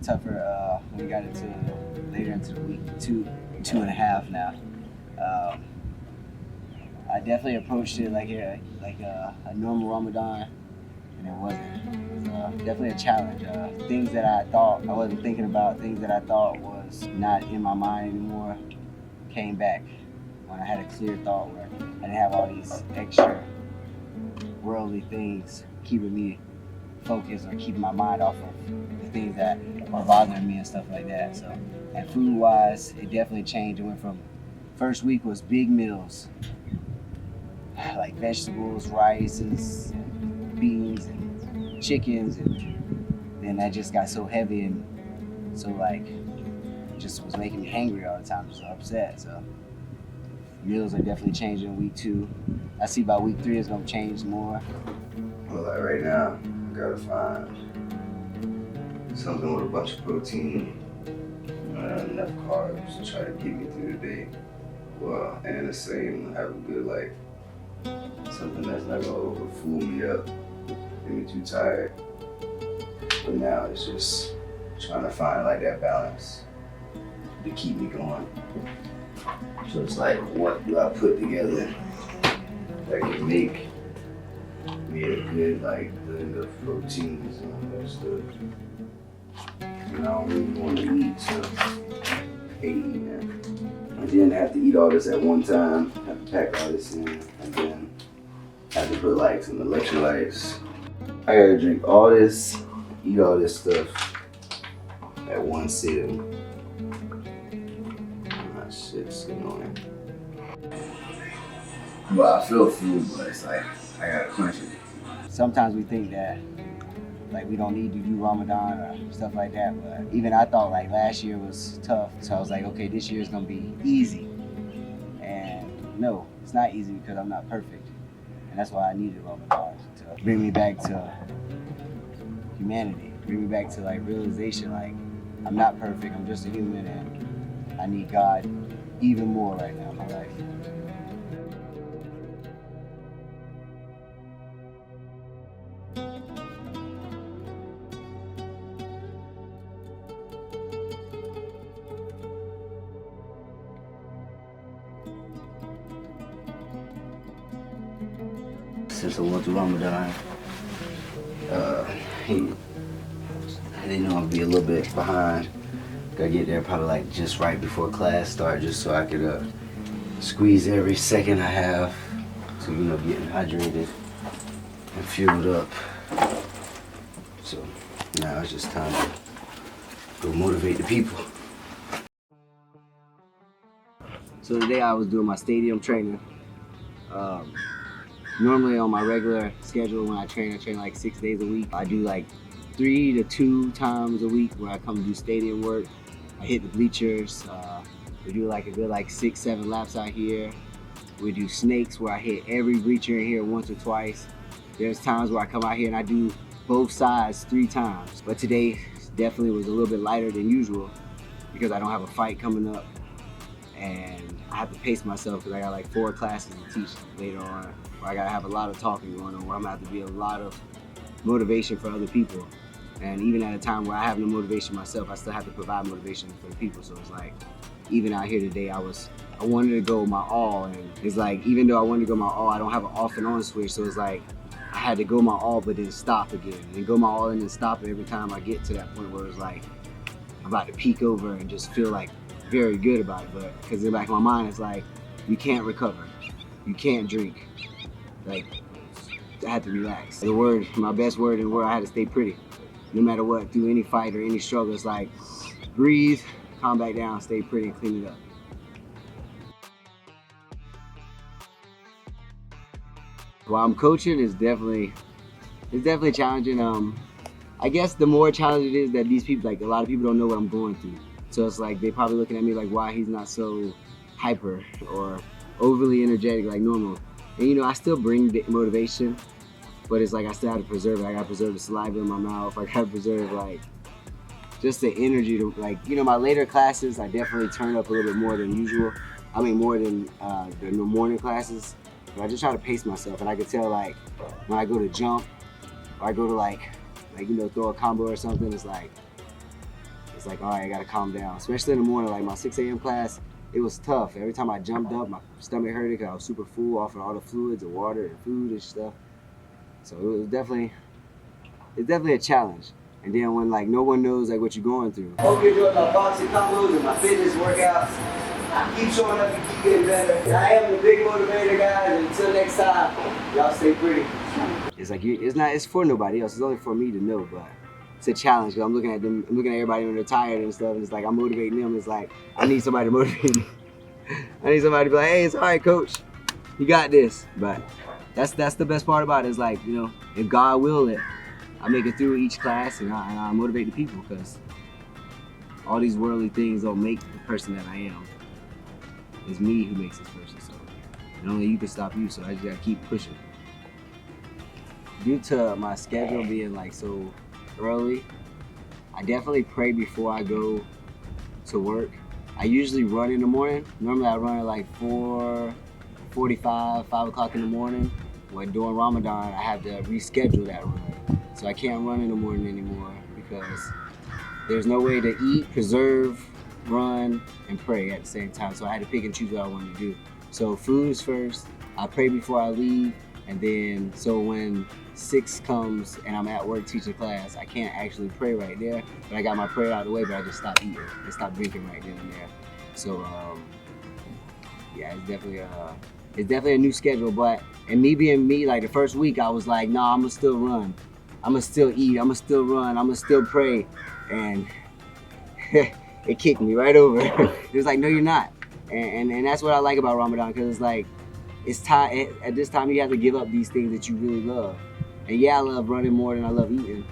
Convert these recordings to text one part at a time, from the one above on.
tougher when we got into later into the week, two and a half now. I definitely approached it like a normal Ramadan, and it wasn't. It was definitely a challenge. Things that I thought I wasn't thinking about, things that I thought was not in my mind anymore, came back when I had a clear thought where I didn't have all these extra worldly things keeping me focused or keeping my mind off of the things that were bothering me and stuff like that. So, and food-wise, it definitely changed. It went from first week was big meals, like vegetables, rices, and beans, and chickens, and then that just got so heavy and so like just was making me hangry all the time, just upset. So meals are definitely changing in week 2. I see by week 3 it's gonna change more. Well, like right now, I gotta find something with a bunch of protein, enough carbs to try to get me through the day. Well, and the same, have a good life. Something that's not gonna overfool me up, get me too tired. But now it's just trying to find like that balance to keep me going. So it's like, what do I put together that can make me a good like blend of proteins and all that stuff? And I don't really want to eat, so I hate eating that. And then have to eat all this at one time, have to pack all this in, and then have to put like some electrolytes. I gotta drink all this, eat all this stuff at one sitting. Oh, shit's annoying. Well, I feel food, but it's like, I gotta quench it. Sometimes we think that like we don't need to do Ramadan or stuff like that, but even I thought like last year was tough, so I was like, okay, this year is gonna be easy. And no, it's not easy because I'm not perfect, and that's why I needed Ramadan to bring me back to humanity, bring me back to like realization, like I'm not perfect, I'm just a human, and I need God even more right now in my life. Since I went through Ramadan, I didn't know I'd be a little bit behind. Gotta get there probably like just right before class started, just so I could squeeze every second I have to, getting hydrated and fueled up. So now it's just time to go motivate the people. So today I was doing my stadium training. Normally on my regular schedule when I train like 6 days a week. I do like 3 to 2 times a week where I come do stadium work. I hit the bleachers. We do like a good 6-7 laps out here. We do snakes where I hit every bleacher in here once or twice. There's times where I come out here and I do both sides 3 times. But today definitely was a little bit lighter than usual because I don't have a fight coming up. And I have to pace myself because I got like 4 classes to teach later on, where I gotta have a lot of talking going on, where I'm gonna have to be a lot of motivation for other people. And even at a time where I have no motivation myself, I still have to provide motivation for the people. So it's like, even out here today, I wanted to go my all, and it's like, even though I wanted to go my all, I don't have an off and on switch. So it's like, I had to go my all, but then stop again, and go my all and then stop it every time I get to that point where it's like, I'm about to peak over and just feel like very good about it. But because in the back of my mind, it's like, you can't recover, you can't drink. Like, I had to relax. My best word in the world, I had to stay pretty. No matter what, through any fight or any struggle, it's like, breathe, calm back down, stay pretty, and clean it up. While I'm coaching, it's definitely challenging. I guess the more challenging it is that these people, like a lot of people don't know what I'm going through. So it's like, they probably looking at me like, why he's not so hyper or overly energetic like normal. And I still bring the motivation, but it's like I still have to preserve it. I gotta preserve the saliva in my mouth. I gotta preserve like just the energy to my later classes, I definitely turn up a little bit more than usual. I mean more than the morning classes. But I just try to pace myself, and I can tell like when I go to jump or I go to like throw a combo or something, it's like it's like, all right, I gotta calm down. Especially in the morning, like my 6 a.m. class, it was tough. Every time I jumped up, my stomach hurt because I was super full off of all the fluids and water and food and stuff. So it's definitely a challenge. And then when like no one knows like what you're going through. Hope you're doing my boxing combos and my fitness workouts. I keep showing up and keep getting better. I am the big motivator, guys. And until next time, y'all stay pretty. It's like it's for nobody else. It's only for me to know, but it's a challenge because I'm looking at them. I'm looking at everybody when they're tired and stuff, and it's like I'm motivating them. It's like I need somebody to motivate me. I need somebody to be like, hey, it's all right, coach. You got this. But that's the best part about it. Is like, you know, if God will it, I make it through each class and I motivate the people because all these worldly things don't make the person that I am. It's me who makes this person. So and only you can stop you. So I just gotta keep pushing. Due to my schedule being like so early, I definitely pray before I go to work. I usually run in the morning. Normally I run at like 4:45, 5 o'clock in the morning. When during Ramadan, I have to reschedule that run. So I can't run in the morning anymore because there's no way to eat, preserve, run, and pray at the same time. So I had to pick and choose what I wanted to do. So food is first. I pray before I leave. And then, so when 6 comes and I'm at work teaching class, I can't actually pray right there, but I got my prayer out of the way, but I just stopped eating and stopped drinking right then and there. So, yeah, it's definitely a new schedule, but, and me being me, like the first week, I was like, nah, I'm gonna still run. I'm gonna still eat, I'm gonna still run, I'm gonna still pray. And it kicked me right over. It was like, no, you're not. And that's what I like about Ramadan, because it's like, it's time, at this time you have to give up these things that you really love. And yeah, I love running more than I love eating,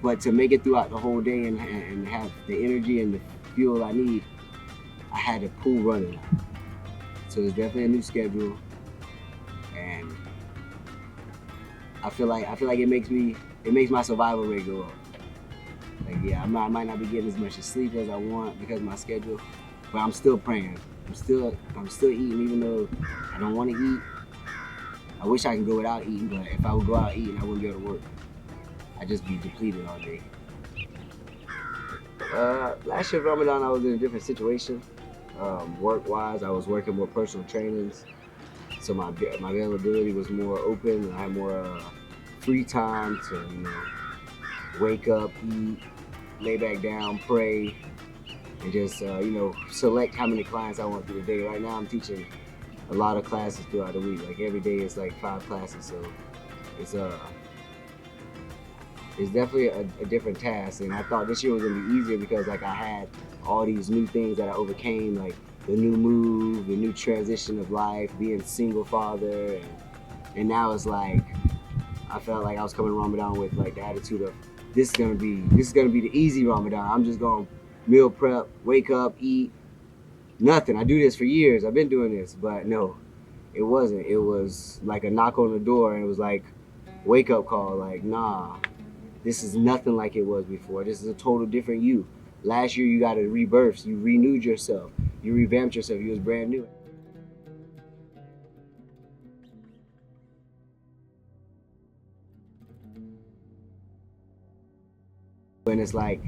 but to make it throughout the whole day and have the energy and the fuel I need, I had to pull running. So it's definitely a new schedule, and I feel like it makes my survival rate go up. Like yeah, I might not be getting as much sleep as I want because of my schedule, but I'm still praying. I'm still eating even though I don't want to eat. I wish I could go without eating, but if I would go out eating, I wouldn't be able to work. I'd just be depleted all day. Last year Ramadan, I was in a different situation. Work-wise, I was working more personal trainings, so my availability was more open, and I had more free time to, you know, wake up, eat, lay back down, pray, and just you know, select how many clients I want through the day. Right now, I'm teaching a lot of classes throughout the week. Like every day, it's like 5 classes, so it's definitely a different task. And I thought this year was gonna be easier because like I had all these new things that I overcame, like the new move, the new transition of life, being single father, and now it's like I felt like I was coming to Ramadan with like the attitude of this is gonna be the easy Ramadan. I'm just gonna meal prep, wake up, eat, nothing. I do this for years. I've been doing this, but no, it wasn't. It was like a knock on the door, and it was like wake up call. Like nah, this is nothing like it was before. This is a total different you. Last year you got a rebirth. You renewed yourself. You revamped yourself. You was brand new. And it's like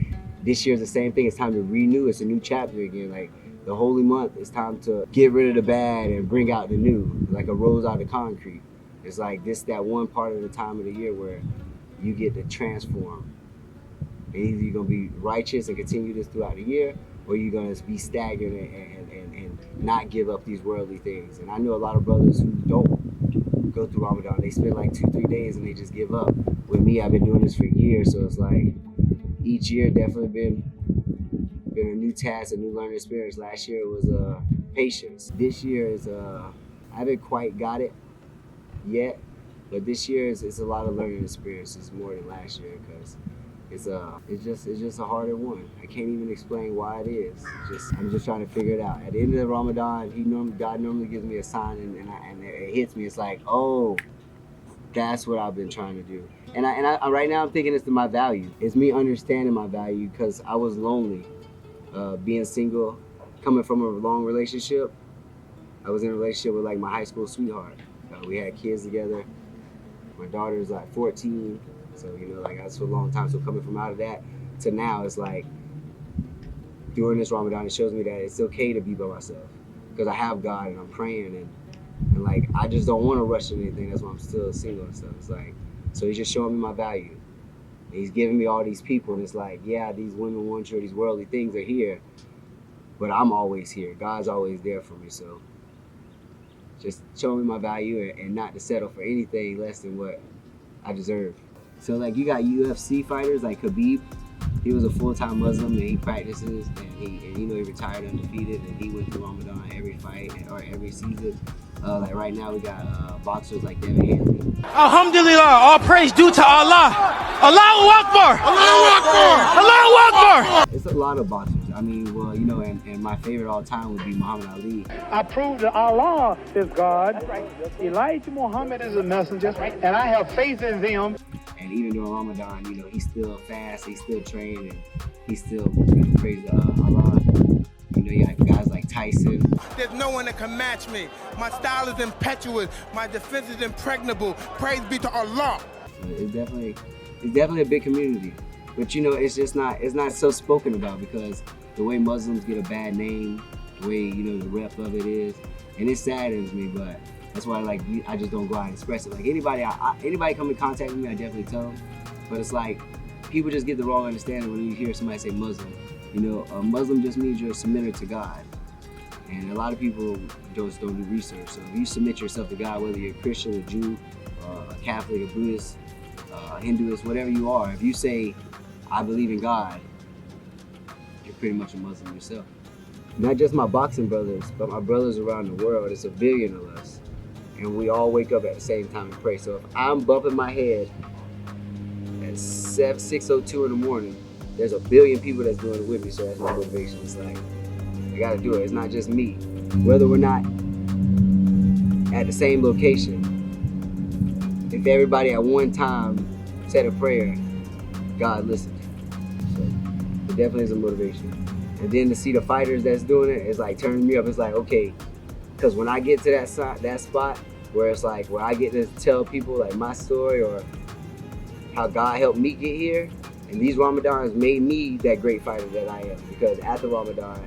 this year's the same thing. It's time to renew. It's a new chapter again. Like the holy month, it's time to get rid of the bad and bring out the new, like a rose out of concrete. It's like that one part of the time of the year where you get to transform. And either you're gonna be righteous and continue this throughout the year, or you're gonna be stagnant and not give up these worldly things. And I know a lot of brothers who don't go through Ramadan. They spend like 2-3 days and they just give up. With me, I've been doing this for years, so it's like each year definitely been a new task, a new learning experience. Last year was patience. This year is I haven't quite got it yet, but this year is a lot of learning experiences more than last year because it's just a harder one. I can't even explain why it is. I'm just trying to figure it out. At the end of Ramadan, God normally gives me a sign and it hits me. It's like, oh, that's what I've been trying to do. And I right now I'm thinking it's my value. It's me understanding my value because I was lonely, being single, coming from a long relationship. I was in a relationship with like my high school sweetheart. We had kids together. My daughter's like 14, so you know, like that's for a long time. So coming from out of that to now, it's like during this Ramadan, it shows me that it's okay to be by myself because I have God and I'm praying and like I just don't want to rush into anything. That's why I'm still single and stuff. It's like, so he's just showing me my value. And he's giving me all these people, and it's like, yeah, these women want you, these worldly things are here, but I'm always here. God's always there for me. So just showing me my value and not to settle for anything less than what I deserve. So like you got UFC fighters like Khabib. He was a full-time Muslim and he practices and he retired undefeated and he went through Ramadan every fight or every season. Like right now we got boxers like Devin Hanley. Alhamdulillah, all praise due to Allah. Allahu Akbar! Allahu Akbar! Allahu Akbar! It's a lot of boxers. I mean, well, and my favorite all time would be Muhammad Ali. I prove that Allah is God, Elijah Muhammad is a messenger, and I have faith in them. And even during Ramadan, he's still fast, he's still trained, and he's still praise Allah. You got guys like Tyson. There's no one that can match me. My style is impetuous. My defense is impregnable. Praise be to Allah. So it's definitely a big community. But it's not so spoken about because the way Muslims get a bad name, the way the rep of it is, and it saddens me. But that's why I just don't go out and express it. Like anybody come in contact with me, I definitely tell them. But it's like people just get the wrong understanding when you hear somebody say Muslim. A Muslim just means you're a submitter to God. And a lot of people just don't do research. So if you submit yourself to God, whether you're a Christian, a Jew, a Catholic, a Buddhist, a Hinduist, whatever you are, if you say, I believe in God, you're pretty much a Muslim yourself. Not just my boxing brothers, but my brothers around the world. It's 1 billion of us. And we all wake up at the same time and pray. So if I'm bumping my head at 6:02 in the morning, there's 1 billion people that's doing it with me, so that's my motivation. It's like, I gotta do it. It's not just me. Whether we're not at the same location, if everybody at one time said a prayer, God listened. So it definitely is a motivation. And then to see the fighters that's doing it, it's like turning me up. It's like, okay, because when I get to that spot where it's like, where I get to tell people like my story or how God helped me get here, and these Ramadans made me that great fighter that I am. Because after Ramadan,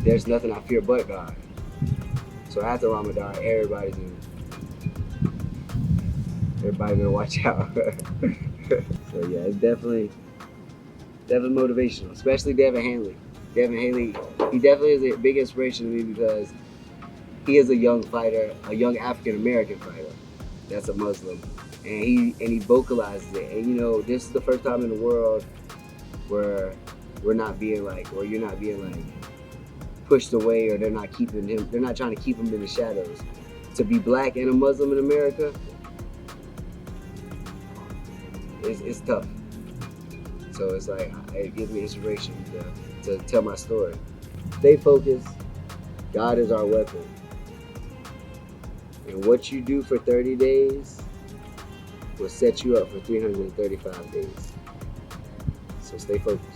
there's nothing I fear but God. So after Ramadan, everybody's gonna watch out. So yeah, it's definitely motivational, especially Devin Hanley. Devin Hanley, he definitely is a big inspiration to me because he is a young fighter, a young African American fighter that's a Muslim. And he vocalizes it. And this is the first time in the world where you're not being pushed away, or they're not trying to keep him in the shadows. To be black and a Muslim in America, it's tough. So it's like, it gives me inspiration to tell my story. Stay focused. God is our weapon. And what you do for 30 days will set you up for 335 days. So stay focused.